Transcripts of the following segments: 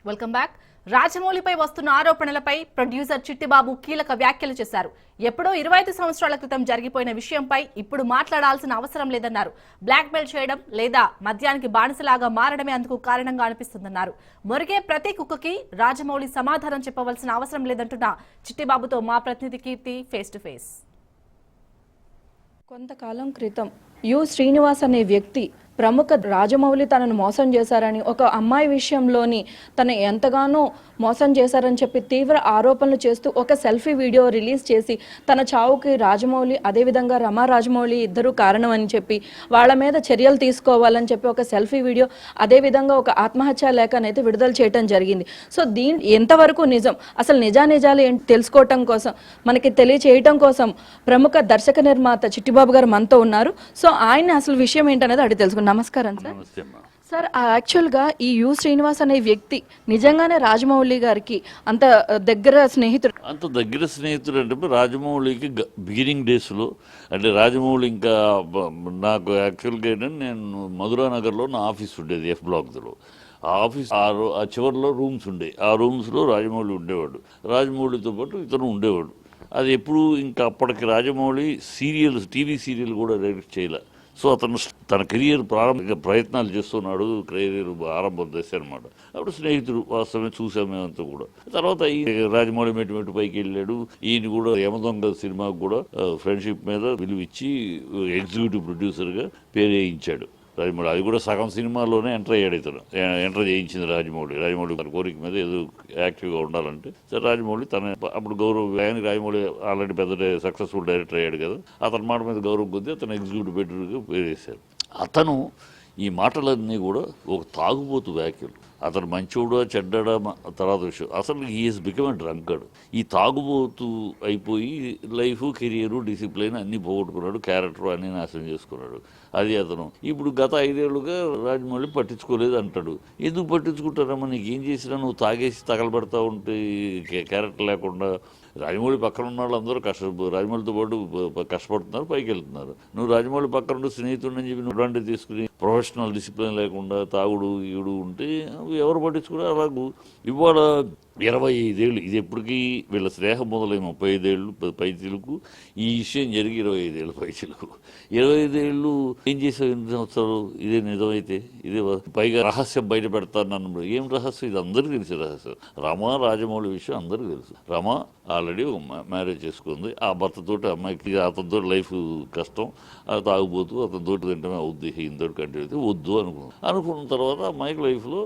Welcome back. రాజమౌళిపై వస్తున్న ఆరోపణలపై producer Chittibabu కీలక వ్యాఖ్యలు చేశారు. ఎప్పుడో 25 సంవత్సరాల క్రితం జరిగిపోయిన విషయంపై ఇప్పుడు మాట్లాడాల్సిన అవసరం లేదన్నారు. బ్లాక్ మెయిల్ చేయడం లేదా మద్యానికి బానిసలాగా మారడమే అందుకు కారణంగా అనిపిస్తుందన్నారు. మొరిగే ప్రతి కుక్కకి రాజమౌళి సమాధానం చెప్పవలసిన అవసరం లేదంటున్న చిట్టిబాబుతో మా ప్రతినిధి కీర్తి ఫేస్ టు ఫేస్. కొంతకాలం క్రితం శ్రీనివాస్ అనే వ్యక్తి ప్రముఖ రాజమౌళి తనను మోసం చేశారని, ఒక అమ్మాయి విషయంలోని తను ఎంతగానో మోసం చేశారని చెప్పి తీవ్ర ఆరోపణలు చేస్తూ ఒక సెల్ఫీ వీడియో రిలీజ్ చేసి తన చావుకి రాజమౌళి అదేవిధంగా రమా రాజమౌళి ఇద్దరు కారణం అని చెప్పి వాళ్ళ మీద చర్యలు తీసుకోవాలని చెప్పి ఒక సెల్ఫీ వీడియో అదేవిధంగా ఒక ఆత్మహత్య లేఖనైతే విడుదల చేయడం జరిగింది. సో ఎంతవరకు నిజం, అసలు నిజానిజాలు ఏంటి తెలుసుకోవటం కోసం, మనకి తెలియచేయటం కోసం ప్రముఖ దర్శక నిర్మాత చిట్టిబాబు గారు మనతో ఉన్నారు. సో ఆయన అసలు విషయం ఏంటనేది అడిగి తెలుసుకున్నాం. నమస్కారం సార్. యాక్చువల్గా ఈ శ్రీనివాస్ అనే వ్యక్తి నిజంగానే రాజమౌళి గారికి అంత దగ్గర స్నేహితుడు అంటే రాజమౌళికి బిగినింగ్ డేస్లో అంటే రాజమౌళి ఇంకా నాకు యాక్చువల్గా నేను మధురానగర్లో నా ఆఫీస్ ఉండేది ఎఫ్ బ్లాక్లో. ఆ ఆఫీస్ ఆ చివరిలో రూమ్స్ ఉండేవి. ఆ రూమ్స్లో రాజమౌళి ఉండేవాడు. రాజమౌళితో పాటు ఇతను ఉండేవాడు. అది ఎప్పుడు ఇంకా అప్పటికి రాజమౌళి టీవీ సీరియల్ కూడా డైరెక్ట్ చేయలే. సో అతను తన కెరియర్ ప్రయత్నాలు చేస్తున్నాడు, కెరియర్ ఆరంభం చేశారు అనమాట. అప్పుడు స్నేహితుడు వాస్తవమే చూసాం మేమంతా కూడా. తర్వాత ఈ రాజమౌళి మెట్టు పైకి వెళ్ళాడు. ఈయన కూడా యమదొంగ సినిమాకు కూడా ఫ్రెండ్షిప్ మీద విలువిచ్చి ఎగ్జిక్యూటివ్ ప్రొడ్యూసర్గా పేరు వేయించాడు రాజమౌళి. అది కూడా సగం సినిమాలోనే ఎంటర్ అయ్యాడు. ఇతను ఎంటర్ చేయించింది రాజమౌళి కోరిక మీద ఏదో యాక్టివ్గా ఉండాలంటే. సరే రాజమౌళి తన అప్పుడు గౌరవ రాజమౌళి ఆల్రెడీ పెద్ద సక్సెస్ఫుల్ డైరెక్టర్ అయ్యాడు కదా, అతని మాట మీద గౌరవం కొద్దీ అతను ఎగ్జిక్యూటివ్ ప్రొడ్యూసర్గా పేరు వేశారు. అతను ఈ మాటలన్నీ కూడా ఒక తాగుబోతు వ్యాఖ్యలు. అతను మంచోడా చెడ్డాడా తర్వాత విషయం. అసలు హీఈస్ బికమ్ ఎ డ్రంకర్డ్. ఈ తాగుబోతు అయిపోయి లైఫ్, కెరియరు, డిసిప్లిన్ అన్నీ పోగొట్టుకున్నాడు. క్యారెక్టర్ అన్నీ నాశనం చేసుకున్నాడు. అది అతను ఇప్పుడు గత 5 ఏళ్ళుగా రాజమౌళి పట్టించుకోలేదు అంటాడు. ఎందుకు పట్టించుకుంటారమ్మా, నీకు ఏం చేసినా నువ్వు తాగేసి తగలబెడతా ఉంటే క్యారెక్టర్ లేకుండా. రాజమౌళి పక్కన ఉన్న వాళ్ళు అందరూ రాజమౌళితో పాటు కష్టపడుతున్నారు, పైకి వెళ్తున్నారు. నువ్వు రాజమౌళి పక్కన ఉండి స్నేహితుడిని చెప్పి నువ్వు అడ్వాంటేజ్ తీసుకుని ప్రొఫెషనల్ డిసిప్లిన్ లేకుండా తాగుడు ఈడు ఉంటే ఎవరు పట్టించుకున్నారు? అలాగూ ఇవాళ 25 ఏళ్ళు, ఇది ఎప్పటికీ వీళ్ళ స్నేహం మొదలై 35 ఏళ్ళు పైచిలకు, ఈ విషయం జరిగి 25 ఏళ్ళు పైచిలకు. 25 ఏళ్ళు ఏం చేసావు? 8 సంవత్సరాలు ఇదే నిజమైతే ఇదే పైగా రహస్యం బయట పెడతాను. ఏం రహస్యం? ఇది అందరికీ తెలిసే రహస్యం. రమా రాజమౌళి విషయం అందరికీ తెలుసు. రమా ఆల్రెడీ మ్యారేజ్ చేసుకుంది. ఆ భర్తతోటి అమ్మాయికి అతనితో లైఫ్ కష్టం, అది తాగుబోతూ అతనితో తింటమే అవుద్ది, ఈయనతో కంటిన్యూ వద్దు అనుకున్న తర్వాత అమ్మాయికి లైఫ్లో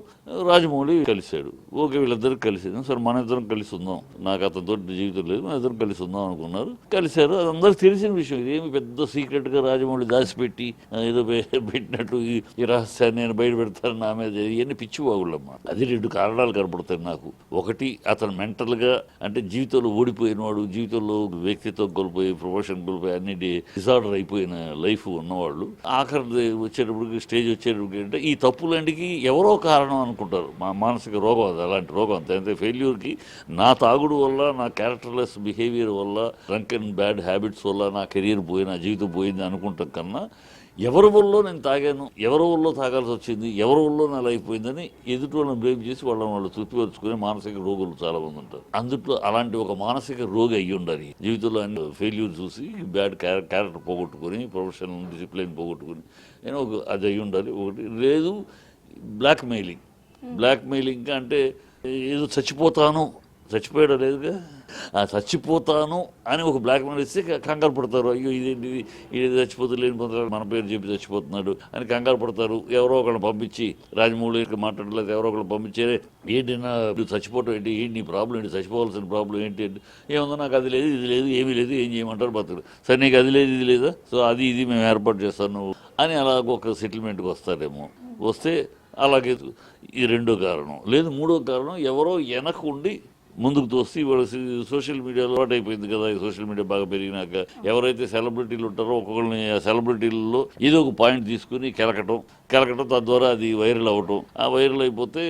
రాజమౌళి కలిశాడు. ఓకే, వీళ్ళిద్దరికి కలిసి సరే మన ఇద్దరం కలిసి ఉందాం, నాకు అతనితో జీవితం లేదు, మన ఇద్దరం కలిసి ఉందాం అనుకున్నారు. కలిశారు. అది అందరికి తెలిసిన విషయం. ఇదేమి పెద్ద సీక్రెట్గా రాజమౌళి దాచిపెట్టి ఏదో పెట్టినట్టు ఈ రహస్యాన్ని నేను బయట పెడతాను నా మీద, ఇవన్నీ పిచ్చి బాగుళ్ళమ్మా. అది 2 కారణాలు కనపడతాయి నాకు. ఒకటి, అతను మెంటల్గా అంటే జీవితంలో ఓడిపోయినవాడు, జీవితంలో వ్యక్తిత్వం కోల్పోయి, ప్రొఫెషన్ కోల్పోయి, అన్ని డిజార్డర్ అయిపోయిన లైఫ్ ఉన్నవాళ్ళు ఆఖరి వచ్చేటప్పటికి స్టేజ్ వచ్చేటప్పటికి అంటే ఈ తప్పులంటికి ఎవరో కారణం అనుకుంటారు. మానసిక రోగం అది, అలాంటి రోగం. అంతే ఫెయిల్యూర్కి నా తాగుడు వల్ల, నా క్యారెక్టర్లెస్ బిహేవియర్ వల్ల, డ్రంక్ అండ్ బ్యాడ్ హ్యాబిట్స్ వల్ల నా కెరీర్ పోయి, నా జీవితం పోయింది అనుకుంటాం కన్నా ఎవరి వల్ల నేను తాగాను, ఎవరి వల్ల తాగాల్సి వచ్చింది, ఎవరి వల్ల నా లైఫ్ పోయిందని ఎదుటి వాళ్ళని బ్లేమ్ చేసి వాళ్ళు తృప్తిపరుచుకునే మానసిక రోగులు చాలా మంది ఉంటారు. అందుట్లో అలాంటి ఒక మానసిక రోగి అయ్యి ఉండాలి. జీవితంలో అన్ని ఫెయిల్యూర్ చూసి బ్యాడ్ క్యారెక్టర్ పోగొట్టుకుని, ప్రొఫెషనల్ డిసిప్లిన్ పోగొట్టుకుని నేను అది అయ్యి ఉండాలి. ఒకటి లేదు, బ్లాక్ మెయిలింగ్ అంటే ఏదో చచ్చిపోయాడు లేదుగా, చచ్చిపోతాను అని ఒక బ్లాక్ మెయిల్ ఇస్తే కంగారు పడతారు. అయ్యో ఇదేంటి, ఇది చచ్చిపోతే లేని పొందుతారు, మన పేరు చెప్పి చచ్చిపోతున్నాడు అని కంగారు పడతారు. ఎవరో ఒకళ్ళని పంపించి, రాజమౌళి మాట్లాడలేదు, ఎవరో ఒకళ్ళు పంపించే ఏంటి నా చచ్చిపోవటం ఏంటి నీ ప్రాబ్లం ఏంటి, చచ్చిపోవాల్సిన ప్రాబ్లం ఏంటి అంటే ఏముందో నాకు అది లేదు ఇది లేదు ఏమీ లేదు, ఏం చేయమంటారు బతుకు. సరే నీకు అది లేదు ఇది లేదా, సో అది ఇది మేము ఏర్పాటు చేస్తాను అని అలాగ ఒక సెటిల్మెంట్కి వస్తారేమో. వస్తే అలాగే ఈ 2వ కారణం. లేదు 3వ కారణం, ఎవరో వెనక ఉండి ముందుకు తోస్తే ఇవాళ సోషల్ మీడియాలో అలవాటు అయిపోయింది కదా. ఈ సోషల్ మీడియా బాగా పెరిగినాక ఎవరైతే సెలబ్రిటీలు ఉంటారో ఒక్కొక్కరిని సెలబ్రిటీలలో ఏదో ఒక పాయింట్ తీసుకుని కెలకటం, కలకటం, తద్వారా అది వైరల్ అవ్వటం, ఆ వైరల్ అయిపోతే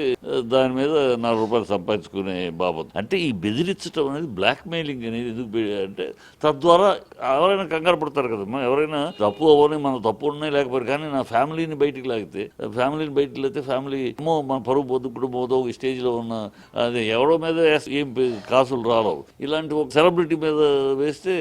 దాని మీద ₹4 సంపాదించుకునే బాబత్. అంటే ఈ బెదిరించడం అనేది, బ్లాక్ మెయిలింగ్ అనేది ఎందుకు అంటే తద్వారా ఎవరైనా కంగారు పడతారు కదమ్మా. ఎవరైనా తప్పు అవ్వని, మన తప్పు ఉన్నాయి లేకపోతే, కానీ నా ఫ్యామిలీని బయటికి లాగితే, ఫ్యామిలీ ఏమో మన పరువు పొద్దుకుడు పోతో ఒక స్టేజ్లో ఉన్న అది ఎవరో మీద ఏం కాసులు రాలవు. ఇలాంటి ఒక సెలబ్రిటీ మీద వేస్తే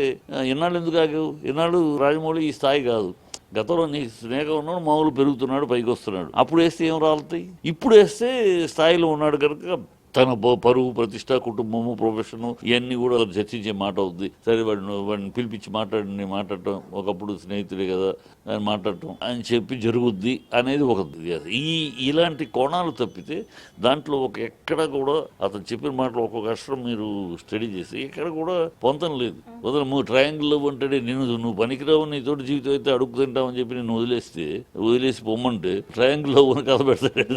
ఎన్నాళ్ళు ఎందుకు ఆగావు? ఎన్నాళ్ళు రాజమౌళి ఈ స్థాయి కాదు. గతంలో నీ స్నేహం ఉన్నాడు, మామూలు పెరుగుతున్నాడు, పైకి వస్తున్నాడు. అప్పుడు వేస్తే ఏం రాలుతాయి? ఇప్పుడు వేస్తే స్థాయిలో ఉన్నాడు కనుక తన పరువు, ప్రతిష్ట, కుటుంబము, ప్రొఫెషను ఇవన్నీ కూడా చర్చించే మాట అవుద్ది. సరే వాడిని పిలిపించి మాట్లాడటం, ఒకప్పుడు స్నేహితుడే కదా అని మాట్లాడటం అని చెప్పి జరుగుద్ది అనేది ఒక ఇలాంటి కోణాలు తప్పితే దాంట్లో ఎక్కడ కూడా అతను చెప్పిన మాటలు ఒక్కొక్క అక్షరం మీరు స్టడీ చేసి ఎక్కడ కూడా పొంతం లేదు. నువ్వు ట్రయాంగిల్లో ఉంటాడే, నువ్వు పనికిరావు, నీతోటి జీవితం అయితే అడుగు తింటావని చెప్పి నేను వదిలేసి పొమ్మంటే ట్రయాంగిల్లో ఉన్న కథ పెడతాడు.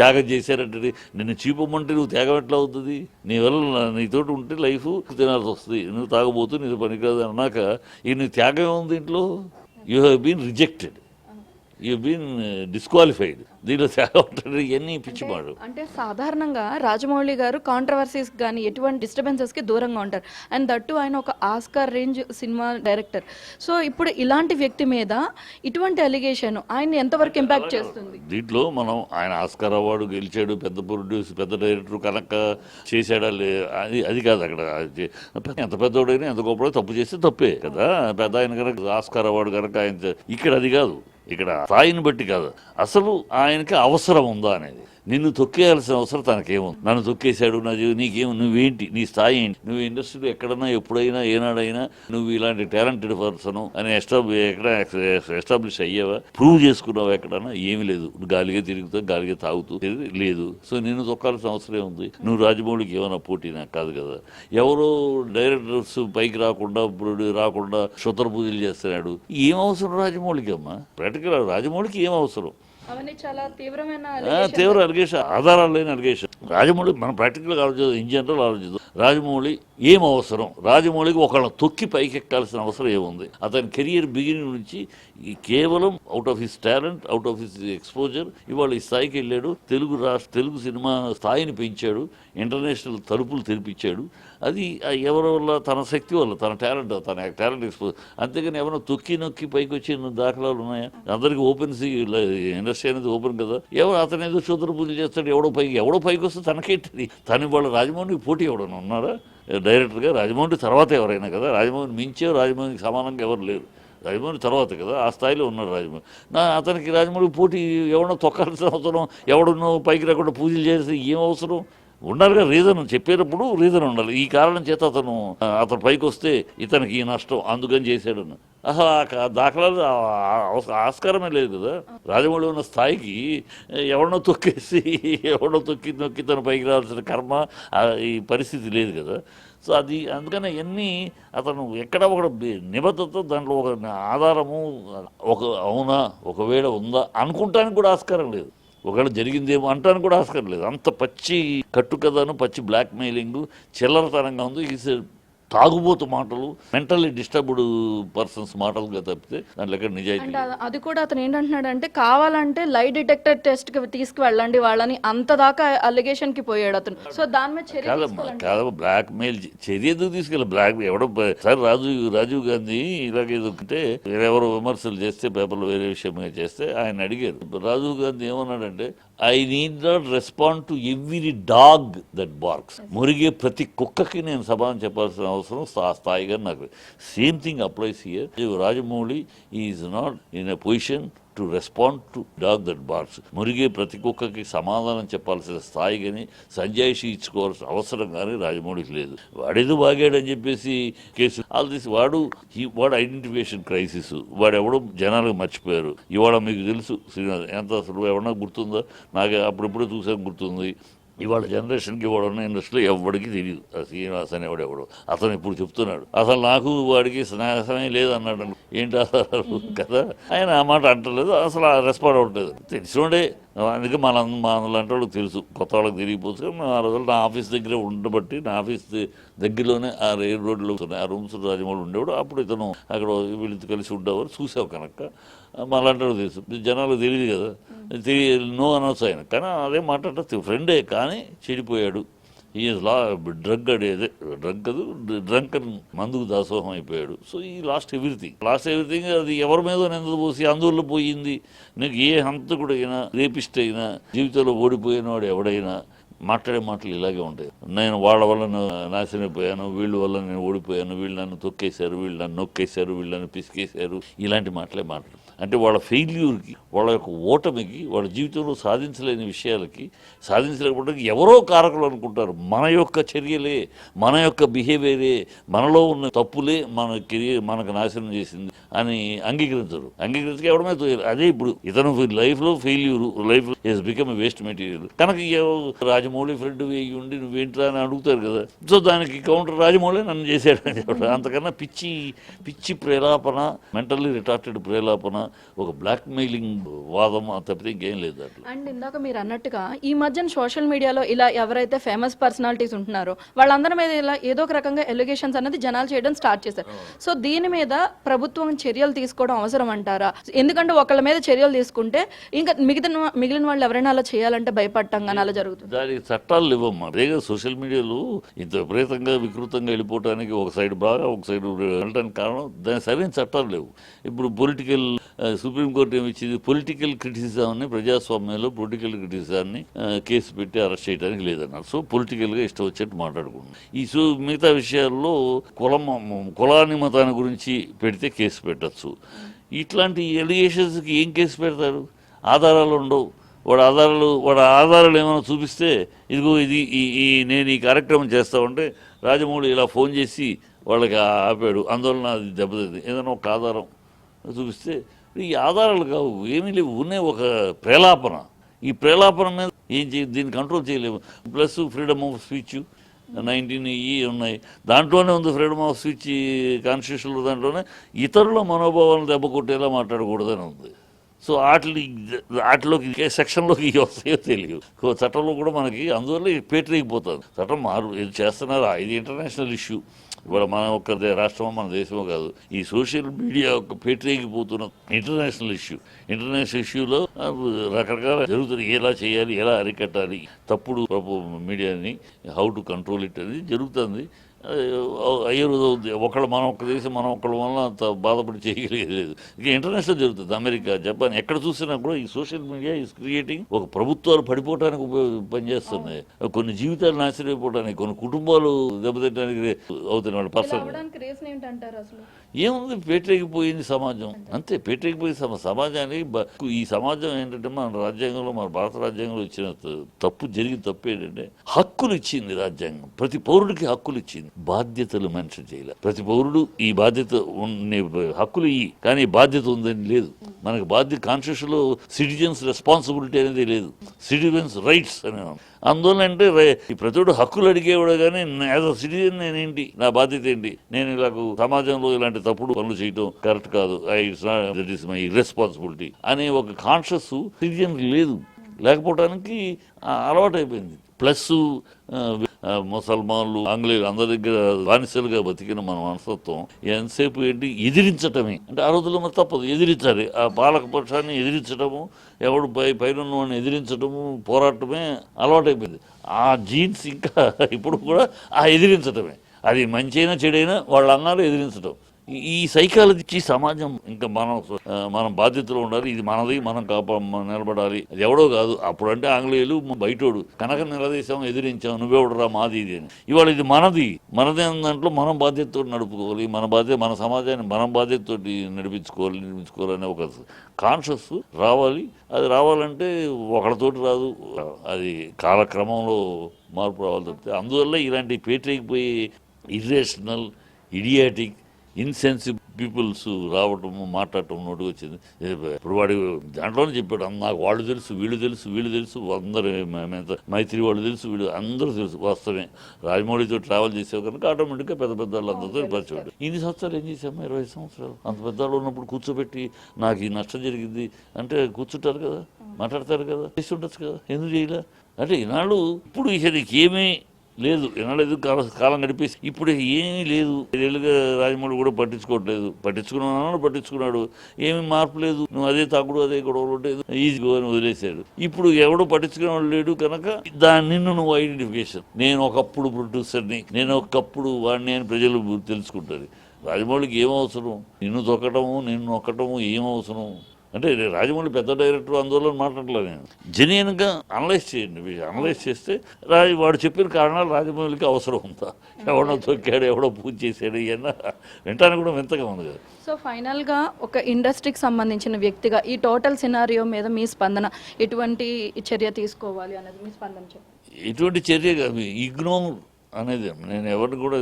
త్యాగం చేశారంటే నిన్ను చీపొమ్మంటే నువ్వు త్యాగం ఎట్లా అవుతుంది? నీ వల్ల నీతోటి ఉంటే లైఫ్ తినాల్సి వస్తుంది. నువ్వు తాగబోతూ నీకు పనికిరాదు అన్నాక నీ త్యాగం ఉంది ఇంట్లో. You have been rejected, you been disqualified. దీనిలో త్యాగం ఉంటుంది. ఇవన్నీ పిచ్చిమాడు. అంటే సాధారణంగా రాజమౌళి గారు కాంట్రవర్సీస్ కానీ ఎటువంటి డిస్టర్బెన్సెస్కి దూరంగా ఉంటారు. అండ్ దట్టు ఆయన ఒక Oscar range cinema director. So ఇప్పుడు ఇలాంటి వ్యక్తి మీద ఇటువంటి అలిగేషన్ ఆయన ఎంతవరకు ఇంపాక్ట్ చేస్తుంది? దీంట్లో మనం ఆయన ఆస్కార్ అవార్డు గెలిచాడు, పెద్ద ప్రొడ్యూసర్, పెద్ద డైరెక్టర్ కనుక చేశాడా అది కాదు. అక్కడ ఎంత పెద్దోడైనా ఎంత గొప్పడో తప్పు చేస్తే తప్పే కదా. పెద్ద ఆయన కనుక ఆస్కార్ అవార్డు కనుక ఆయన ఇక్కడ అది కాదు. ఇక్కడ స్థాయిని బట్టి కాదు, అసలు ఆయనకి అవసరం ఉందా అనేది. నిన్ను తొక్కేయాల్సిన అవసరం తనకేముంది? నన్ను తొక్కేశాడు, నీకేం, నువ్వేంటి, నీ స్థాయి ఏంటి? నువ్వు ఇండస్ట్రీలో ఎక్కడన్నా ఎప్పుడైనా ఏనాడైనా నువ్వు ఇలాంటి టాలెంటెడ్ పర్సన్ అని ఎస్టాబ్లిష్ అయ్యావా? ప్రూవ్ చేసుకున్నావా ఎక్కడన్నా? ఏమి లేదు. గాలిగా తిరుగుతావు, గాలిగా తాగుతూ లేదు. సో నిన్ను తొక్కాల్సిన అవసరం ఉంది. నువ్వు రాజమౌళికి ఏమైనా పోటీనా? కాదు కదా. ఎవరో డైరెక్టర్స్ పైకి రాకుండా శుతర పూజలు చేస్తున్నాడు. ఏం అవసరం రాజమౌళికి అమ్మా? ప్రాక్టికల్ రాజమౌళికి ఏం అవసరం? అవన్నీ చాలా తీవ్ర అలిగేషన్, ఆధారాలు లేని అలిగేషన్. రాజమౌళి మనం ప్రాక్టికల్గా ఆలోచిద్దాం, ఇన్ జనరల్ ఆలోచిద్దాం. రాజమౌళి ఏం అవసరం? రాజమౌళికి ఒకళ్ళ తొక్కి పైకెక్కాల్సిన అవసరం ఏముంది? అతని కెరియర్ బిగినింగ్ నుంచి కేవలం out of his talent, out of his exposure ఇవాళ ఈ స్థాయికి వెళ్ళాడు. తెలుగు సినిమా స్థాయిని పెంచాడు, ఇంటర్నేషనల్ తలుపులు తెరిపించాడు. అది ఎవరి వల్ల? తన శక్తి వల్ల, తన టాలెంట్ ఎక్స్పోజ్. అంతేగాని ఎవరైనా తొక్కి నొక్కి పైకి వచ్చిన దాఖలాలు ఉన్నాయా? అందరికీ ఓపెన్ ఇండస్ట్రీ అనేది ఓపెన్ కదా. అతను ఏదో శూద్ర పూజ చేస్తాడు, ఎవడో పైకి వస్తే తనకేంటిది? తను వాళ్ళ రాజమౌళికి పోటీ ఎవడన్నా ఉన్నారా డైరెక్టర్గా? రాజమౌళి తర్వాత ఎవరైనా కదా. రాజమౌళి మించే, రాజమౌళికి సమానంగా ఎవరు లేరు. రాజమౌళి తర్వాత కదా ఆ స్థాయిలో ఉన్నాడు రాజమౌళి. అతనికి రాజమౌళి పోటీ ఎవడో తొక్కాల్సిన అవసరం, ఎవడన్నో పైకి రాకుండా పూజలు చేస్తే ఏం అవసరం? ఉండాలిగా రీజన్. చెప్పేటప్పుడు రీజన్ ఉండాలి. ఈ కారణం చేత అతను పైకి వస్తే ఇతనికి ఈ నష్టం, అందుకని చేశాడన్న దాఖలాలు ఆస్కారమే లేదు కదా. రాజమౌళి ఉన్న స్థాయికి ఎవడో తొక్కి తన పైకి రావాల్సిన కర్మ, ఈ పరిస్థితి లేదు కదా. సో అందుకనే ఎన్ని అతను ఎక్కడ ఒక నిబద్ధత, దాంట్లో ఒక ఆధారము, అవునా ఒకవేళ ఉందా అనుకుంటానికి కూడా ఆస్కారం లేదు. ఒకవేళ జరిగిందేమో అంటానికి కూడా ఆస్కారం లేదు. అంత పచ్చి కట్టుకథను, పచ్చి బ్లాక్ మెయిలింగ్, చిల్లరతనంగా ఉంది. తాగుబోతు మాటలు, మెంటల్లీ డిస్టర్బ్డ్ పర్సన్స్ మాటలుగా తప్పితే దాంట్లో ఎక్కడ నిజాయితీ. అది కూడా అతను ఏంటంటున్నాడు అంటే, కావాలంటే లై డిటెక్టర్ టెస్ట్ కి తీసుకువెళ్ళండి వాళ్ళని, అంత దాకా అలిగేషన్ కి పోయాడు అతను. సో దాని మీద కాదమ్మా, బ్లాక్ మెయిల్ చర్య ఎందుకు తీసుకెళ్ళి? బ్లాక్ ఎవడో సార్ రాజీవ్ గాంధీ ఇలాగేదంటే ఎవరో విమర్శలు చేస్తే, పేపర్లో వేరే విషయంగా చేస్తే ఆయన అడిగారు. రాజీవ్ గాంధీ ఏమన్నాడంటే, I need not respond to every dog that barks. మురిగే ప్రతి కుక్కకి నేను సమాధానం చెప్పాల్సిన అవసరం స్థాయిగా నాకు. Same thing applies here. Rajamouli is not in a position to respond to dog that barks. మురిగే ప్రతి కుక్కకి సమాధానం చెప్పాల్సిన స్థాయి కానీ, సంజాయిషి ఇచ్చుకోవాల్సిన అవసరం కానీ రాజమౌళికి లేదు. వాడేదో బాగాడని చెప్పేసి కేసు వాడు ఐడెంటిఫికేషన్ క్రైసిస్. వాడెవడో జనాలకు మర్చిపోయారు. ఇవాళ మీకు తెలుసు శ్రీనివాస్ ఎంత అసలు ఎవడన్నా గుర్తుందా? నాకు అప్పుడెప్పుడో చూసాను గుర్తుంది. ఇవాళ జనరేషన్కి ఇవాడున్న ఇండస్ట్రీలో ఎవడికి తెలియదు శ్రీనివాస్ అనేవాడు ఎవడు. అతను ఇప్పుడు చెప్తున్నాడు అసలు నాకు వాడికి స్నేహమే లేదన్నాడు. ఏంటి అసలు కదా? ఆయన ఆ మాట అంటలేదు, అసలు రెస్పాండ్ అవ్వట్లేదు. తెలిసినోడే అందుకే మనలాంటి వాళ్ళకి తెలుసు, కొత్త వాళ్ళకి తెలియపోవచ్చు. మేము ఆ రోజులు నా ఆఫీస్ దగ్గరే ఉండబట్టి నా ఆఫీస్ దగ్గరలోనే ఆ రైల్ రోడ్లో ఆ రూమ్స్ రాజమౌళి ఉండేవాడు. అప్పుడు ఇతను అక్కడ వీళ్ళతో కలిసి ఉండేవారు, చూసావు కనుక మాలాంటి వాళ్ళు తెలుసు. జనాలకు తెలియదు కదా, నో అనౌన్స్ ఆయన. కానీ అదే మాట్లాడితే ఫ్రెండే కానీ చెడిపోయాడు. ఈజ్ డ్రగ్ అదే డ్రగ్ అది డ్రంక్ మందుకు దాసోహం అయిపోయాడు. సో ఈ లాస్ట్ ఎవ్రీథింగ్ అది ఎవరి మీద నిందలు పోసి అందువల్ల పోయింది. నీకు ఏ హంతకుడైనా రేపిస్ట్ అయినా జీవితంలో ఓడిపోయిన వాడు ఎవడైనా మాట్లాడే మాటలు ఇలాగే ఉంటాయి. నేను వాళ్ళ వల్ల నాశనం అయిపోయాను, వీళ్ళ వల్ల నేను ఓడిపోయాను, వీళ్ళు నన్ను తొక్కేశారు, వీళ్ళు నన్ను నొక్కేశారు, వీళ్ళు నన్ను పిసికేశారు, ఇలాంటి మాటలే మాట్లాడు. అంటే వాళ్ళ ఫెయిల్యూర్కి, వాళ్ళ యొక్క ఓటమికి, వాళ్ళ జీవితంలో సాధించలేని విషయాలకి, సాధించలేకపోవడానికి ఎవరో కారకులు అనుకుంటారు. మన యొక్క చర్యలే, మన యొక్క బిహేవియరే, మనలో ఉన్న తప్పులే మన కెరియర్ మనకు నాశనం చేసింది అని అంగీకరించక ఎవడమే అదే ఇప్పుడు ఇతను లైఫ్లో failure, life is become waste material. కనుక రాజమౌళి ఫ్రెండ్ వేయి ఉండి నువ్వేంట్రా అని అడుగుతారు కదా. సో దానికి కౌంటర్ రాజమౌళి నన్ను చేశాడని చెప్పడం. అంతకన్నా పిచ్చి ప్రేలాపన, మెంటల్లీ రిటార్టెడ్ ప్రేలాపన, ఒక బ్లాక్ మెయిలింగ్ వాదం తప్పితే ఇంకేం లేదు అట్లా. అండ్ ఇందాక మీరు అన్నట్టుగా ఈ మధ్యన సోషల్ మీడియాలో ఇలా ఎవరైతే ఫేమస్ పర్సనాలిటీస్ ఉంటున్నారో వాళ్ళందరి మీద ఇలా ఏదో ఒక రకంగా ఎలిగేషన్స్ అనేది జనాలు చేయడం స్టార్ట్ చేశారు. సో దీని మీద ప్రభుత్వం చర్యలు తీసుకోవడం అవసరం అంటారా? ఎందుకంటే ఒకళ్ళ మీద చర్యలు తీసుకుంటే ఇంకా మిగిలిన వాళ్ళు ఎవరైనా అలా చేయాలంటే భయపడటం కానీ అలా జరుగుతుంది. దానికి చట్టాలు ఇవ్వమ్మా. అదేగా సోషల్ మీడియాలో ఇంత విపరీతంగా వికృతంగా వెళ్ళిపోవటానికి ఒక సైడ్ బాగా, ఒక సైడ్ వెళ్ళడానికి కారణం దానికి సరైన చట్టాలు లేవు. ఇప్పుడు పొలిటికల్ సుప్రీంకోర్టు ఏమి ఇచ్చింది, పొలిటికల్ క్రిటిసిజాన్ని, ప్రజాస్వామ్యంలో పొలిటికల్ క్రిటిసిజాన్ని కేసు పెట్టి అరెస్ట్ చేయడానికి లేదన్నారు. సో పొలిటికల్గా ఇష్టం వచ్చేట్టు మాట్లాడుకున్నాం. ఈ మిగతా విషయాల్లో కులాన్ని మతాన్ని గురించి పెడితే కేసు పెట్టచ్చు. ఇట్లాంటి ఎలిగేషన్స్కి ఏం కేసు పెడతారు? ఆధారాలు ఉండవు. వాడు ఆధారాలు ఏమైనా చూపిస్తే ఇదిగో నేను ఈ కార్యక్రమం చేస్తామంటే రాజమౌళి ఇలా ఫోన్ చేసి వాళ్ళకి ఆపాడు, అందువలన అది దెబ్బతింది, ఏదైనా ఒక ఆధారం చూపిస్తే ఈ ఆధారాలు కావు, ఏమీ లేవు. ఉన్నాయి ఒక ప్రేలాపన. ఈ ప్రేలాపన మీద దీన్ని కంట్రోల్ చేయలేము. Plus freedom of speech 19E ఉన్నాయి, దాంట్లోనే ఉంది ఫ్రీడమ్ ఆఫ్ స్పీచ్ కాన్స్టిట్యూషన్లో. దాంట్లోనే ఇతరుల మనోభావాలను దెబ్బ కొట్టేలా మాట్లాడకూడదని ఉంది. సో వాటిలోకి ఏ సెక్షన్లోకి వస్తాయో తెలియదు. చట్టంలో కూడా మనకి అందువల్ల పేటరేగిపోతుంది. చట్టం ఇది చేస్తున్నారు. ఇది ఇంటర్నేషనల్ ఇష్యూ. ఇవాళ మన ఒక్క రాష్ట్రమో మన దేశమో కాదు, ఈ సోషల్ మీడియా ఒక పేటరేగిపోతున్న ఇంటర్నేషనల్ ఇష్యూలో రకరకాల జరుగుతుంది. ఎలా చేయాలి, ఎలా అరికట్టాలి, తప్పుడు మీడియాని హౌ టు కంట్రోల్ ఇట్ అనేది జరుగుతుంది. అయ్యే రోజు అవుతుంది. మనం ఒక్క దేశం మనం ఒక్కళ్ళ వల్ల అంత బాధపడి చేయగలిగేది లేదు. ఇక ఇంటర్నేషనల్ జరుగుతుంది. అమెరికా, జపాన్ ఎక్కడ చూసినా కూడా ఈ సోషల్ మీడియా ఈజ్ క్రియేటింగ్ ఒక ప్రభుత్వాలు పడిపోవడానికి పనిచేస్తున్నాయి, కొన్ని జీవితాలు నాశనం అయిపోవడానికి, కొన్ని కుటుంబాలు దెబ్బతింటానికి అవుతున్నాయి వాళ్ళ పర్సన్. ఏముంది, పేటరేగిపోయింది సమాజం, అంతే. పేటరేగిపోయిన సమాజానికి ఈ సమాజం ఏంటంటే మన రాజ్యాంగంలో, మన భారత రాజ్యాంగంలో ఇచ్చిన జరిగిన తప్పు ఏంటంటే హక్కులు ఇచ్చింది రాజ్యాంగం. ప్రతి పౌరుడికి హక్కులు ఇచ్చింది, బాధ్యతలు మెన్షన్ చేయలేదు. ప్రతి పౌరుడు ఈ బాధ్యత హక్కులు కానీ బాధ్యత ఉందని లేదు. మనకి బాధ్యత కాన్స్టిట్యూషన్ లో సిటిజన్స్ రెస్పాన్సిబిలిటీ అనేది లేదు, సిటిజన్స్ రైట్స్ అనే. అందువల్ల అంటే ప్రతివాడు హక్కులు అడిగేవాడు కానీ యాజ్ అ సిటిజన్ నేనేంటి, నా బాధ్యత ఏంటి, నేను ఇలాగ సమాజంలో ఇలాంటి తప్పుడు పనులు చేయటం కరెక్ట్ కాదు, దట్ ఈస్ మై రెస్పాన్సిబిలిటీ అనే ఒక కాన్షియస్ సిటిజన్ లేదు. లేకపోవడానికి అలవాటు అయిపోయింది. ప్లస్ ముసల్మాన్లు, ఆంగ్లేయులు అందరి దగ్గర బానిసలుగా బతికిన మన మనస్తత్వం ఎంతసేపు ఏంటి, ఎదిరించటమే. అంటే ఆ రోజుల్లో మరి తప్పదు, ఎదిరించాలి. ఆ పాలక పక్షాన్ని ఎదిరించడము, ఎవడు పైన వాడిని ఎదిరించడము, పోరాటమే అలవాటైపోయింది. ఆ జీన్స్ ఇంకా ఇప్పుడు కూడా ఆ ఎదిరించటమే. అది మంచి అయినా చెడైనా వాళ్ళు అన్నారు ఎదిరించడం. ఈ సైకాలజీ సమాజం ఇంకా మనం బాధ్యతలో ఉండాలి. ఇది మనది, మనం నిలబడాలి. అది ఎవడో కాదు. అప్పుడంటే ఆంగ్లేయులు బయటోడు, కనుక నిలదీశాం, ఎదిరించాం, నువ్వెవడరా మాది ఇది అని. ఇవాళ ఇది మనది దాంట్లో మనం బాధ్యతతో నడుపుకోవాలి. మన సమాజాన్ని మనం బాధ్యతతో నిర్మించుకోవాలనే ఒక కాన్షియస్ రావాలి. అది రావాలంటే ఒకళ్ళతోటి రాదు, అది కాలక్రమంలో మార్పు రావాలి తప్పితే. అందువల్ల ఇలాంటి పేటరేగిపోయి ఇర్రేషనల్, ఇడియాటిక్, ఇన్సెన్సివ్ పీపుల్స్ రావటము మాట్లాడటం నోటికి వచ్చింది. ఇప్పుడు వాడు దాంట్లోనే చెప్పాడు, నాకు వాళ్ళు తెలుసు వీళ్ళు తెలుసు అందరూ మైత్రి వాళ్ళు తెలుసు వీళ్ళు అందరూ తెలుసు. వాస్తవమే, రాజమౌళితో ట్రావెల్ చేసావు కనుక ఆటోమేటిక్గా పెద్ద పెద్ద వాళ్ళందరితో పరిచయం. ఇన్ని సంవత్సరాలు ఏం చేసాము? 20 సంవత్సరాలు. అంత పెద్దవాళ్ళు ఉన్నప్పుడు కూర్చోబెట్టి నాకు ఈ నష్టం జరిగింది అంటే కూర్చుంటారు కదా, మాట్లాడతారు కదా, చేసి ఉండొచ్చు కదా, ఎందుకు చేయలే అంటే ఈనాడు. ఇప్పుడు ఇక నీకు ఏమీ లేదు, ఎనలేదు కాలం గడిపేసి ఇప్పుడు ఏమీ లేదు. 5 ఏళ్ళుగా రాజమౌళి కూడా పట్టించుకున్నాడు, ఏమీ మార్పు లేదు. నువ్వు అదే తాగుడు అదే గొడవలు ఉండేది ఈజీగా అని వదిలేశాడు. ఇప్పుడు ఎవడో పట్టించుకునేవాడు లేడు కనుక నిన్ను నువ్వు ఐడెంటిఫికేషన్, నేను ఒకప్పుడు ప్రొడ్యూసర్ని, నేను ఒకప్పుడు వాడిని అని ప్రజలు తెలుసుకుంటారు. రాజమౌళికి ఏమవసరం నిన్ను తొక్కటము నిన్ను నొక్కటము, ఏమవసరం అంటే రాజమౌళి పెద్ద డైరెక్టర్, అందువల్ల మాట్లాడలేదు. నేను జెన్యూన్గా అనలైజ్ చేయండి. అనలైజ్ చేస్తే వాడు చెప్పిన కారణాలు రాజమౌళికి అవసరం ఉందా, ఎవడో తొక్కాడు ఎవడో పూజ చేశాడు ఇవన్నీ వింటానికి కూడా వింతగా ఉంది కదా. సో ఫైనల్గా ఒక ఇండస్ట్రీకి సంబంధించిన వ్యక్తిగా ఈ టోటల్ సినారియో మీద మీ స్పందన, ఎటువంటి చర్య తీసుకోవాలి అనేది మీ స్పందన చెప్పండి. ఎటువంటి చర్య కాదు, ఇగ్నోర్ అనేది. నేను ఎవరిని కూడా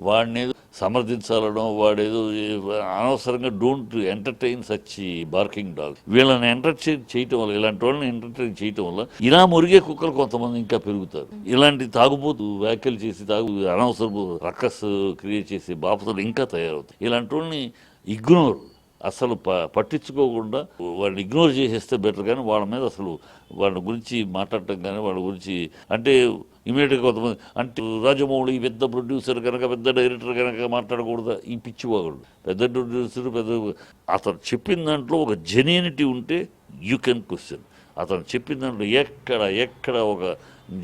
వాడిని సమర్థించాలనో వాడేదో అనవసరంగా don't entertain such barking dog. వీళ్ళని ఎంటర్టైన్ చేయటం వల్ల, ఇలాంటి వాళ్ళని ఎంటర్టైన్ చేయటం వల్ల ఇలా మురిగే కుక్కలు కొంతమంది ఇంకా పెరుగుతారు. ఇలాంటి తాగుబోతు వ్యాఖ్యలు చేసి అనవసరపు రక్కస్ క్రియేట్ చేసి బాపతలు ఇంకా తయారవుతాయి. ఇలాంటి వాళ్ళని ఇగ్నోర్, అసలు పట్టించుకోకుండా వాళ్ళని ఇగ్నోర్ చేసేస్తే బెటర్. కానీ వాళ్ళ మీద అసలు వాళ్ళ గురించి మాట్లాడటం కానీ వాళ్ళ గురించి అంటే ఇమీడియట్గా కొంతమంది అంటే రాజమౌళి పెద్ద ప్రొడ్యూసర్ కనుక పెద్ద డైరెక్టర్ కనుక మాట్లాడకూడదా, ఈ పిచ్చివాగుడు. పెద్ద ప్రొడ్యూసర్ అతను చెప్పిన దాంట్లో ఒక జెన్యూనిటీ ఉంటే యూ కెన్ క్వశ్చన్. అతను చెప్పిన దాంట్లో ఎక్కడ ఒక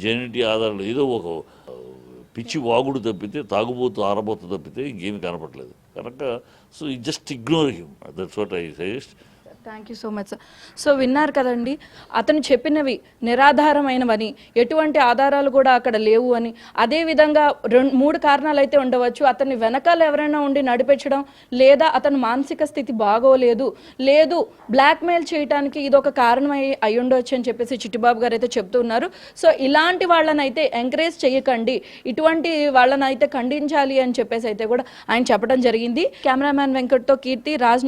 జెన్యూనిటీ ఆధారం ఏదో ఒక పిచ్చి వాగుడు తప్పితే, తాగుబోతు ఆరబోతు తప్పితే ఇంకేమీ కనపడలేదు కనుక so just ignore him. That's what I suggest. Thank you so much sir. So విన్నారు కదండి, అతను చెప్పినవి నిరాధారమైనవని, ఎటువంటి ఆధారాలు కూడా అక్కడ లేవు అని. అదేవిధంగా 3 కారణాలు అయితే ఉండవచ్చు. అతన్ని వెనకాల ఎవరైనా ఉండి నడిపించడం, లేదా అతని మానసిక స్థితి బాగోలేదు, లేదు బ్లాక్మెయిల్ చేయడానికి ఇదొక కారణం అయి ఉండొచ్చు అని చెప్పేసి చిట్టిబాబు గారు అయితే చెప్తున్నారు. సో ఇలాంటి వాళ్ళని అయితే ఎంకరేజ్ చేయకండి, ఇటువంటి వాళ్ళని అయితే ఖండించాలి అని చెప్పేసి అయితే కూడా ఆయన చెప్పడం జరిగింది. కెమెరామ్యాన్ వెంకట్తో కీర్తి, రాజ్.